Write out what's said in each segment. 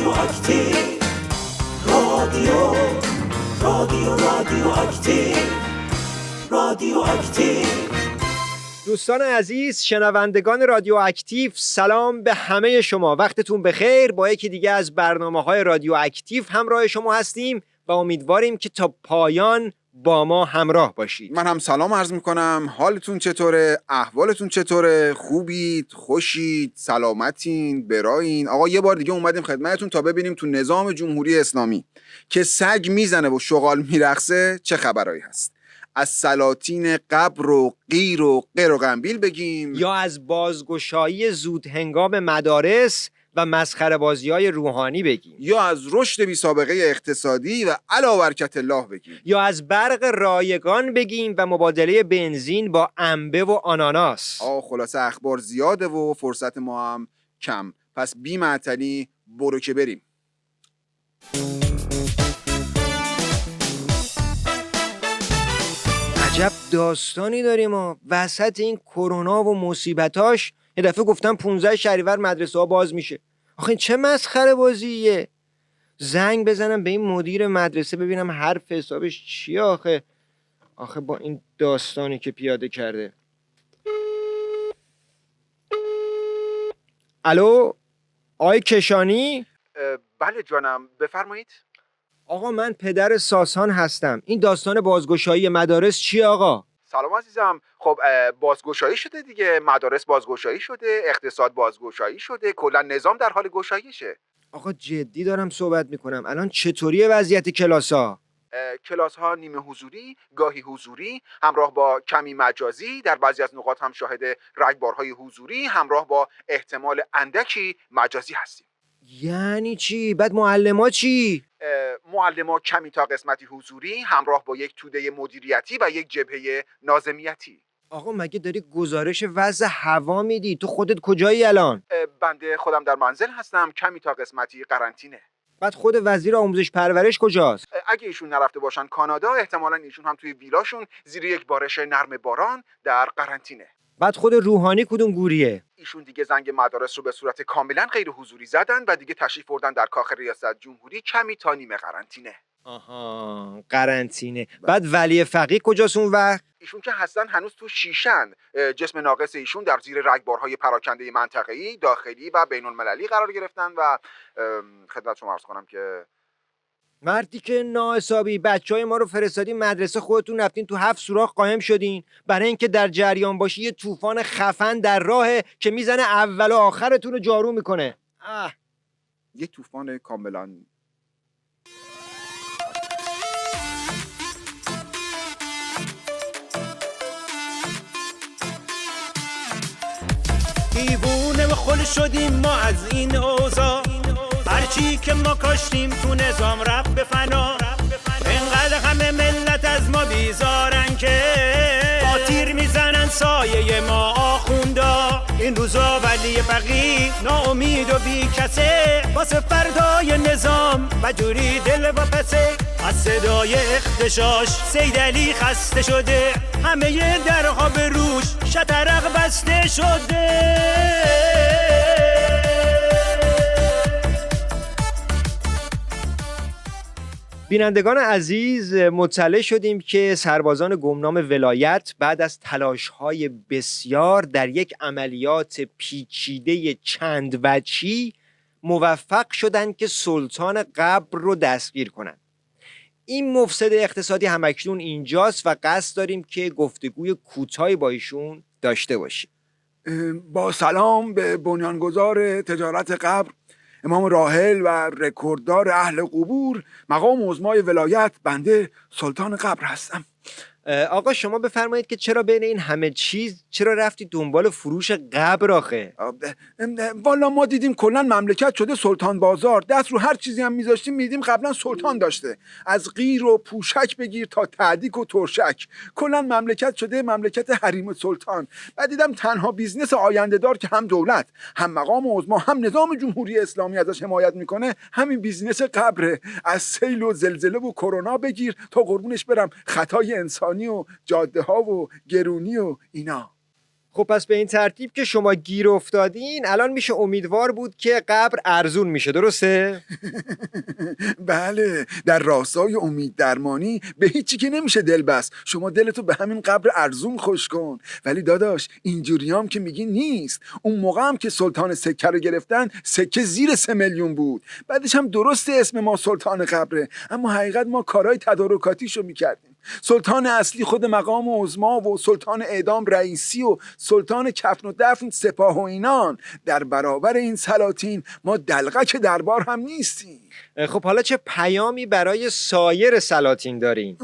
رادیواکتیو، رادیواکتیو، رادیواکتیو. دوستان عزیز، شنوندگان رادیو اکتیو، سلام به همه شما. وقتتون بخیر. با یکی دیگه از برنامه‌های رادیو اکتیو همراه شما هستیم و امیدواریم که تا پایان با ما همراه باشید. من هم سلام عرض میکنم. حالتون چطوره؟ احوالتون چطوره؟ خوبید؟ خوشید؟ سلامتین؟ براین؟ آقا یه بار دیگه اومدیم خدمتتون تا ببینیم تو نظام جمهوری اسلامی که سگ میزنه و شغال میرقصه چه خبرایی هست. از سلاطین قبر و قیر و قر و قنبیل بگیم، یا از بازگشایی زود هنگام مدارس و مسخره بازی‌های روحانی بگیم، یا از رشد بی سابقه اقتصادی و علا برکت الله بگیم، یا از برق رایگان بگیم و مبادله بنزین با انبه و آناناس. خلاصه اخبار زیاده و فرصت ما هم کم. پس بی معطلی برو که بریم. عجب داستانی داریم ما وسط این کرونا و مصیبتاش. یه دفعه گفتم 15 شهریور مدرسه ها باز میشه. آخه چه مسخره بازیه. زنگ بزنم به این مدیر مدرسه ببینم حرف حسابش چیه. آخه با این داستانی که پیاده کرده. الو، آقای کشانی؟ بله جانم، بفرمایید. آقا من پدر ساسان هستم. این داستان بازگشایی مدارس چیه آقا؟ سلام عزیزم. خب بازگشایی شده دیگه، مدارس بازگشایی شده، اقتصاد بازگشایی شده، کلا نظام در حال گشاییشه. آقا جدی دارم صحبت میکنم. الان چطوریه وضعیت کلاس‌ها؟ کلاس‌ها نیمه حضوری، گاهی حضوری، همراه با کمی مجازی، در بعضی از نقاط هم شاهد رگبارهای حضوری همراه با احتمال اندکی مجازی هستیم. یعنی چی؟ بعد معلم‌ها چی؟ معلم‌ها کمی تا قسمتی حضوری همراه با یک توده مدیریتی و یک جبهه ناظمیتی. آقا مگه داری گزارش وضع هوا میدی؟ تو خودت کجایی الان؟ بنده خودم در منزل هستم، کمی تا قسمتی قرنطینه. بعد خود وزیر آموزش پرورش کجاست؟ اگه ایشون نرفته باشن کانادا، احتمالاً ایشون هم توی ویلاشون زیر یک بارش نرم باران در قرنطینه. بعد خود روحانی کدوم گوریه؟ ایشون دیگه زنگ مدارس رو به صورت کاملا غیر حضوری زدن و دیگه تشریف بردن در کاخ ریاست جمهوری، کمی تا نیمه قرنطینه. آها، قرنطینه. بعد ولی فقیه کجاست اون وقت؟ ایشون که هستن هنوز تو شیشن. جسم ناقص ایشون در زیر رگبارهای پراکنده منطقه‌ای، داخلی و بین‌المللی قرار گرفتن و خدمت شما عرض کنم که مردی که ناحسابی بچهای ما رو فرستادین مدرسه، خودتون رفتین تو 7 سوراخ قایم شدین برای اینکه در جریان باشی. یه طوفان خفن در راهه که میزنه اول و آخرتون رو جارو میکنه. یه طوفان کاملا دیوونه و خل شدیم ما از این اوضاع، هرچی که ما کاشتیم تو نظام رفت به فنا. انقدر همه ملت از ما بیزارن که با تیر میزنن سایه ما آخوندا. این روزا ولی فقیه ناامید و بی کسه، واسه فردای نظام و جوری دل و پسه. از صدای اختشاش سیدعلی خسته شده، همه درها به روش شطرق بسته شده. بینندگان عزیز، مطلع شدیم که سربازان گمنام ولایت بعد از تلاش‌های بسیار در یک عملیات پیچیده چند وجهی موفق شدند که سلطان قبر رو دستگیر کنند. این مفسد اقتصادی همکنون اینجاست و قصد داریم که گفتگوی کوتاهی با ایشون داشته باشیم. با سلام به بنیانگذار تجارت قبر، امام راحل و رکورددار اهل قبور، مقام عظمای ولایت، بنده سلطان قبر هستم. آقا شما بفرمایید که چرا بین این همه چیز چرا رفتی دنبال فروش قبر آخه؟ والا ما دیدیم کلا مملکت شده سلطان بازار، دست رو هر چیزی هم میذاشتیم میدیم قبلا سلطان داشته، از غیر و پوشک بگیر تا تعدیک و ترشک، کلا مملکت شده مملکت حریم سلطان. بعد دیدم تنها بیزنس آینده دار که هم دولت هم مقام عظما هم نظام جمهوری اسلامی ازش حمایت میکنه همین بیزنس قبره. از سیل و زلزله و کرونا بگیر تا قربونش برم خطای انسانی و جاده ها و گرونی و اینا. خب پس به این ترتیب که شما گیر افتادین الان میشه امیدوار بود که قبر ارزون میشه، درسته؟ بله، در راستای امید درمانی به هیچی که نمیشه دل بست. شما دلتو به همین قبر ارزون خوش کن. ولی داداش اینجوریام که میگی نیست. اون موقع هم که سلطان سکه رو گرفتن سکه زیر 3 میلیون بود. بعدش هم درسته اسم ما سلطان قبره، اما حقیقت ما کارهای تدارکاتیشو میکردیم. سلطان اصلی خود مقام عظما و سلطان اعدام رئیسی و سلطان کفن و دفن سپاه و اینان. در برابر این سلاطین ما دلقک دربار هم نیستیم. خب حالا چه پیامی برای سایر سلاطین دارین؟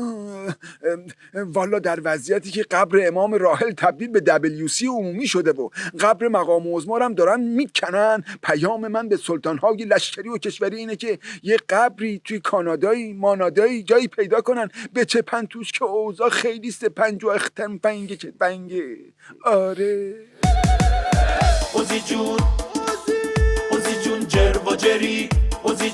والا در وضعیتی که قبر امام راحل تبدیل به WC عمومی شده و قبر مقام عظما هم دارن میکنن، پیام من به سلطان‌های لشکری و کشوری اینه که یه قبری توی کانادایی مانادایی جایی پیدا کنن به چپن توش که اوضاع خیلی سپنج و اختم پنگه چه پنگه. آره اوزی جون جر و جری، اوزی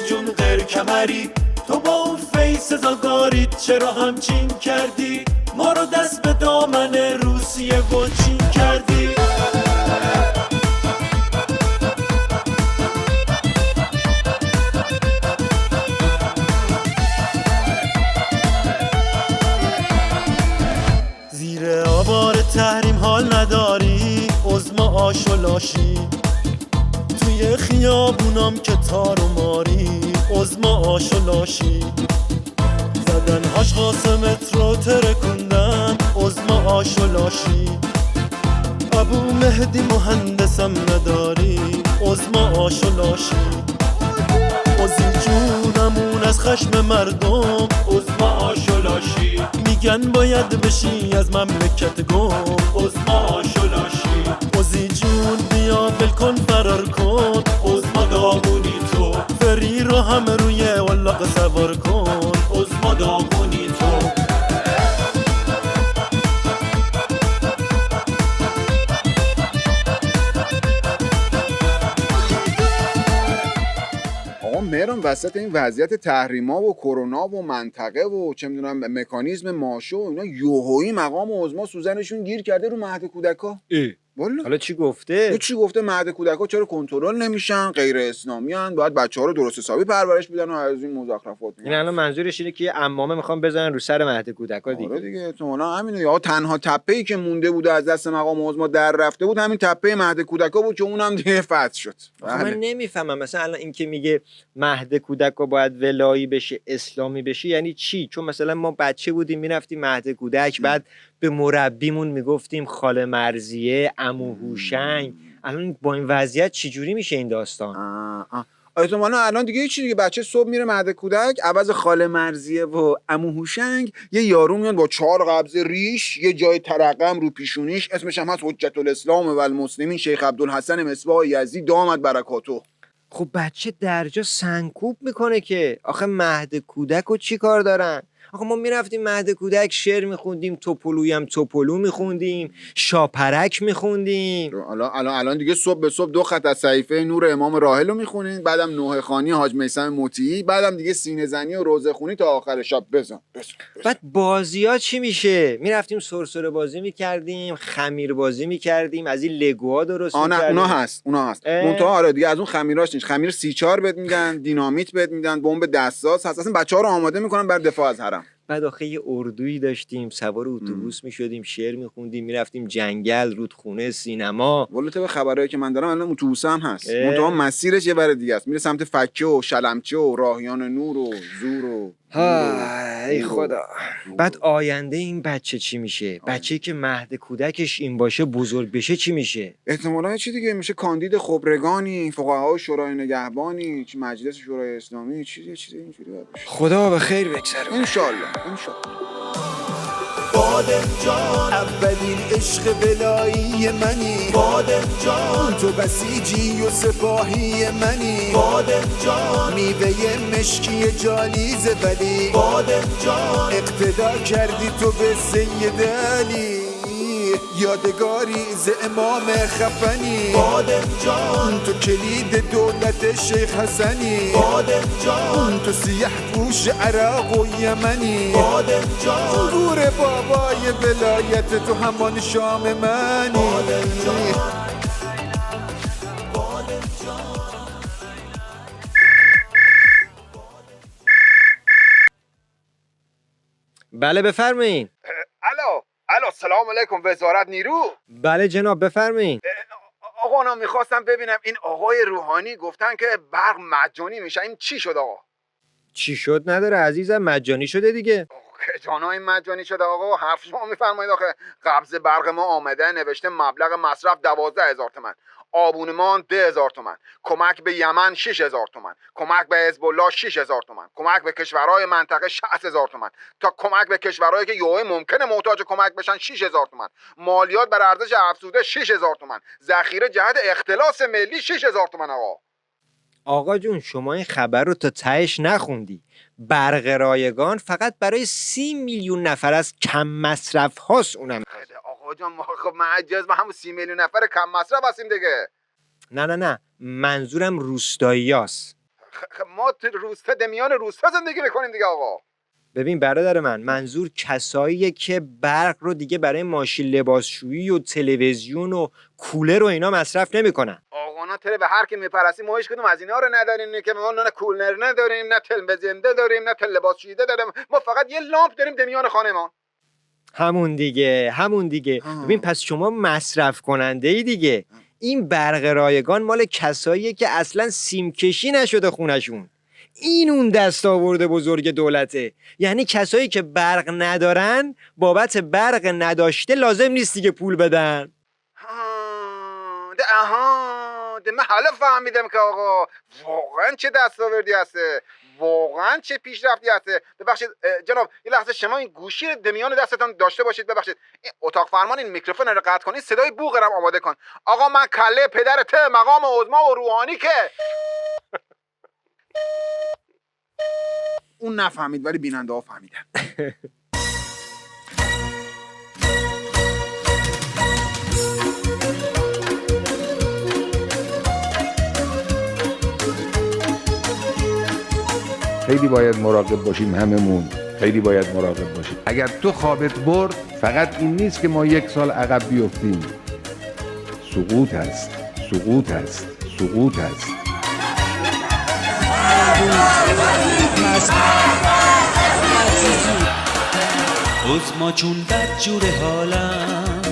جون غیر کمری، تو با اون فیس زاگاریت چرا همچین کردی؟ ما رو دست به دامن روسیه و چین کردی. زیر آوار تحریم حال نداری، عظما آش و لاشی، توی خیابونام که تار و ماری، عظما آش و لاشی، زدن هاش قاسمت رو ترکوندن، عظما آش و لاشی، ابو مهدی مهندسم نداری، عظما آش و لاشی، عظی جونمون از خشم مردم، عظما آش و لاشی، میگن باید بشی از مملکت گم، عظما آش و لاشی، عظی جون بیا بلکن فرار کن، عظما داغونی تو، فری رو هم روی ولاق سوار کن، عظما داغونی تو. مهران وسط این وضعیت تحریما و کرونا و منطقه و چه میدونم مکانیزم ماشو اینا یوهویی مقام عظما سوزنشون گیر کرده رو مهد کودکا. والا حالا چی گفته؟ چی گفته؟ مهد کودکا چرا کنترل نمیشن؟ غیر اسلامی ان، باید بچه‌ها رو درست حسابی پرورش بدن و از این مزخرفات. این الان منظورش اینه که یه عمامه میخوان بزنن رو سر مهد کودکا دیگه. آره دیگه احتمالاً همینه. یا تنها تپه‌ای که مونده بود از دست مقام عظما در رفته بود همین تپه مهد کودکا بود که اونم دیگه فتح شد. من نمیفهمم مثلا الان این که میگه مهد کودکا باید ولایی بشه اسلامی بشه یعنی چی؟ چون مثلا ما بچه بودیم میرفتیم مهد کودک بعد به مربیمون میگفتیم خاله مرضیه، عمو هوشنگ. الان با این وضعیت چجوری میشه این داستان؟ احتمالاً الان دیگه چی دیگه، بچه صبح میره مهد کودک عوض خاله مرضیه و عمو هوشنگ یه یارو میاد با 4 قبض ریش، یه جای ترقم رو پیشونیش، اسمش هم هست حجت الاسلام و المسلمین شیخ عبدالحسن مصباح یزدی دامت برکاتو. خب بچه درجا سنکوب میکنه که آخه مهد کودک و چی کار دارن؟ آخه ما میرفتیم مهد کودک شعر میخوندیم، توپلویی هم توپلو میخوندیم، شاپرک میخوندیم. الان دیگه صبح به صبح 2 خط از صحیفه نور امام راحل رو میخونین، بعدم نوحه خوانی حاج میثم مطیعی، بعدم دیگه سینه زنی و روزه خونی تا آخر شب. بزن. بعد بازی‌ها چی میشه؟ میرفتیم سرسره بازی میکردیم، خمیر بازی میکردیم، از این لگوها درست میکردیم. اونا هست منتها آره دیگه از اون خمیراش نیست. خمیر 34 بهت میدن، دینامیت بهت میدن، بمب دستاس هست، اصلا بچه‌ها رو آماده میکنن برای دفاع از حرم. بعد آخه یه اردویی داشتیم، سوار اتوبوس میشدیم، شعر میخوندیم، میرفتیم جنگل، رودخونه، سینما. والله به خبرایی که من دارم الان اتوبوس هم هست، منتها مسیرش یه ور دیگه است، میره سمت فکه و شلمچه و راهیان نور و زور و ای خدا. بعد آینده این بچه چی میشه؟ بچه‌ای که مهد کودکش این باشه بزرگ بشه چی میشه؟ احتمالاً چی دیگه میشه، کاندید خبرگانی، فقهای شورای نگهبانی، مجلس شورای اسلامی، چیزی اینجوری باشه. خدا به خیر بگذره ان شاء الله. بادم جان اولین عشق بلایی منی، بادم جان تو بسیجی و سپاهی منی، بادم جان میوه مشکی جالیزه ولی، بادم جان اقتدا کردی تو به سید علی. یادگاری ز امام خفنی بادم جان تو کلید دولت شیخ حسنی بادم جان تو سیح پوش عراق و یمنی بادم جان نور بابای ولایت تو همان شام منی بادم جان بله بفرمایین. الو سلام علیکم وزارت نیرو. بله جناب بفرمایین. آقا انا میخواستم ببینم این آقای روحانی گفتن که برق مجانی میشه، این چی شد آقا؟ چی شد نداره عزیزم، مجانی شده دیگه. که جانا این مجانی شده آقا؟ حرف شما میفرمایید آخه قبض برق ما آمده نوشته مبلغ مصرف 12,000 تومان، آبونمان 10,000 تومان، کمک به یمن 6,000 تومان، کمک به حزب الله 6,000 تومان، کمک به کشورهای منطقه 60,000 تومان، تا کمک به کشورهایی که یوهی ممکنه محتاج کمک بشن 6,000 تومان، مالیات بر ارزش افزوده 6,000 تومان، ذخیره جهت اختلاس ملی 6,000 تومان آقا. آقا جون شما این خبر رو تا تهش نخوندی. برق رایگان فقط برای 30 میلیون نفر از کم مصرف هاست اونم. آقا جان ما خب معجز به همون 30 میلیون نفر کم مصرف هستیم دیگه. نه منظورم روستایی هاست. ما تو روستا دمیان روستا زندگی میکنیم دیگه آقا. ببین برادر من، منظور کساییه که برق رو دیگه برای ماشین لباسشویی و تلویزیون و کولر و اینا مصرف نمیکنن. آقا نه به هر کی میپرسیم ما هیچ کدوم از اینا رو نداریم که ما نه کولر نداریم، نه تلویزیون داریم، نه لباسشویی داریم، ما فقط یه لامپ داریم دمیان خانه ما. همون دیگه. ببین پس شما مصرف کننده ای دیگه. این برق رایگان مال کساییه که اصلا سیم کشی نشده خونشون. این اون دستاورد بزرگ دولته. یعنی کسایی که برق ندارن بابت برق نداشته لازم نیست دیگه پول بدن. ده من حالا فهمیدم که آقا واقعا چه دستاوردی هسته، واقعا چه پیشرفتی هسته. ببخشید جناب یه لحظه شما این گوشی دمیان دستتان داشته باشید. ببخشید این اتاق فرمان این میکروفون رو قطع کنید، صدای بوغرم آماده کن. آقا من کله پدرت مقام عظما و روحانی که اون نفهمید ولی بیننده ها فهمیدن. خیلی باید مراقب باشیم هممون، خیلی باید مراقب باشیم. اگر تو خوابت برد فقط این نیست که ما 1 سال عقب بیفتیم. سقوط هست. عظما جون بدجور حالم،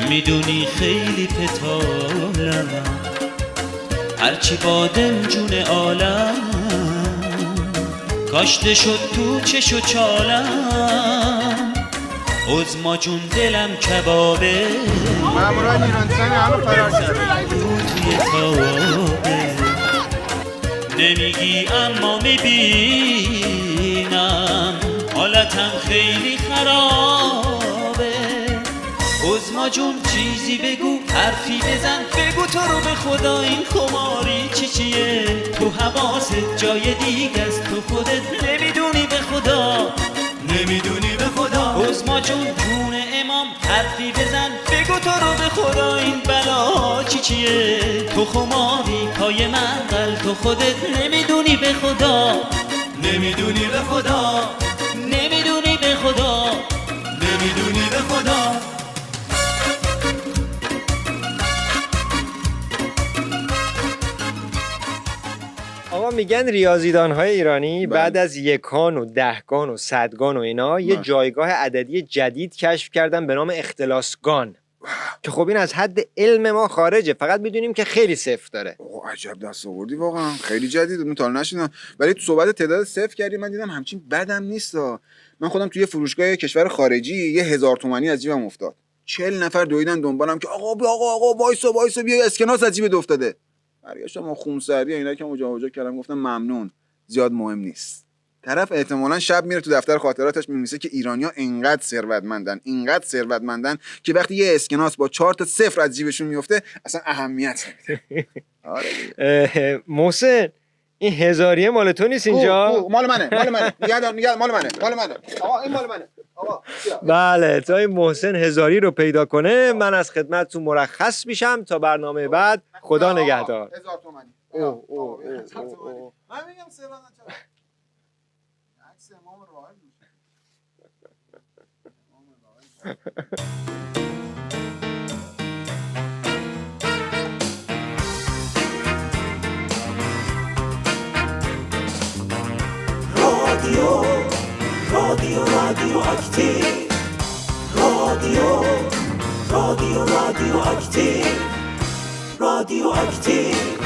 میدونی خیلی پتالم، هرچی بادم جون عالم، کاشته شد تو چش و چالم. عظما جون دلم کبابه، ماموران ایرانستان همه فرار کرده توی تابه، نمیگی اما میبینم حالتم خیلی خرابه. عظما جون چیزی بگو، حرفی بزن، بگو تو رو به خدا این خماری چیه؟ تو حواست جای دیگه است، تو خودت نمیدونی به خدا، نمیدونی به خدا. عظما جون جون امام حرفی بزن، بگو تو رو به خدا این بلا چیه؟ تو خماری پای منقل، تو خودت نمیدونی به خدا، نمیدونی به خدا، نمیدونی به خدا، نمیدونی به خدا. آقا میگن ریاضیدان‌های ایرانی بعد از 1 و 10 و 100 و اینا یه جایگاه عددی جدید کشف کردن به نام اختلاسگان که خب این از حد علم ما خارجه، فقط میدونیم که خیلی صفر داره. عجب دستاوردی واقعا، خیلی جدید بود، تا نشیدم. ولی تو صحبت تعداد صفر کردی من دیدم همچین بدم نیستا. من خودم توی فروشگاه کشور خارجی 1,000 تومانی از جیبم افتاد. 40 نفر دویدن دنبالم که آقا وایسا بیا اسکناس از جیبت افتاده. برگشتم ما خونسردی اینا که مجاوزه کردم، گفتم ممنون، زیاد مهم نیست. طرف احتمالاً شب میره تو دفتر خاطراتش می‌نویسه که ایرانی‌ها اینقدر ثروتمندن که وقتی یه اسکناس با 4 تا صفر از جیبشون میفته اصلا اهمیت نمیده. آره محسن این هزاریه مال تو نیست اینجا؟ مال منه. نگاه مال منه. آقا این مال منه. بله تا این محسن هزاری رو پیدا کنه من از خدمتتون مرخص میشم تا برنامه بعد. خدا نگهدار. 1000 تومانی. اوه. من میگم سرانه چرا عکس امام راهب میشه. رادیو اکتیو، رادیو اکتیو، رادیو اکتیو.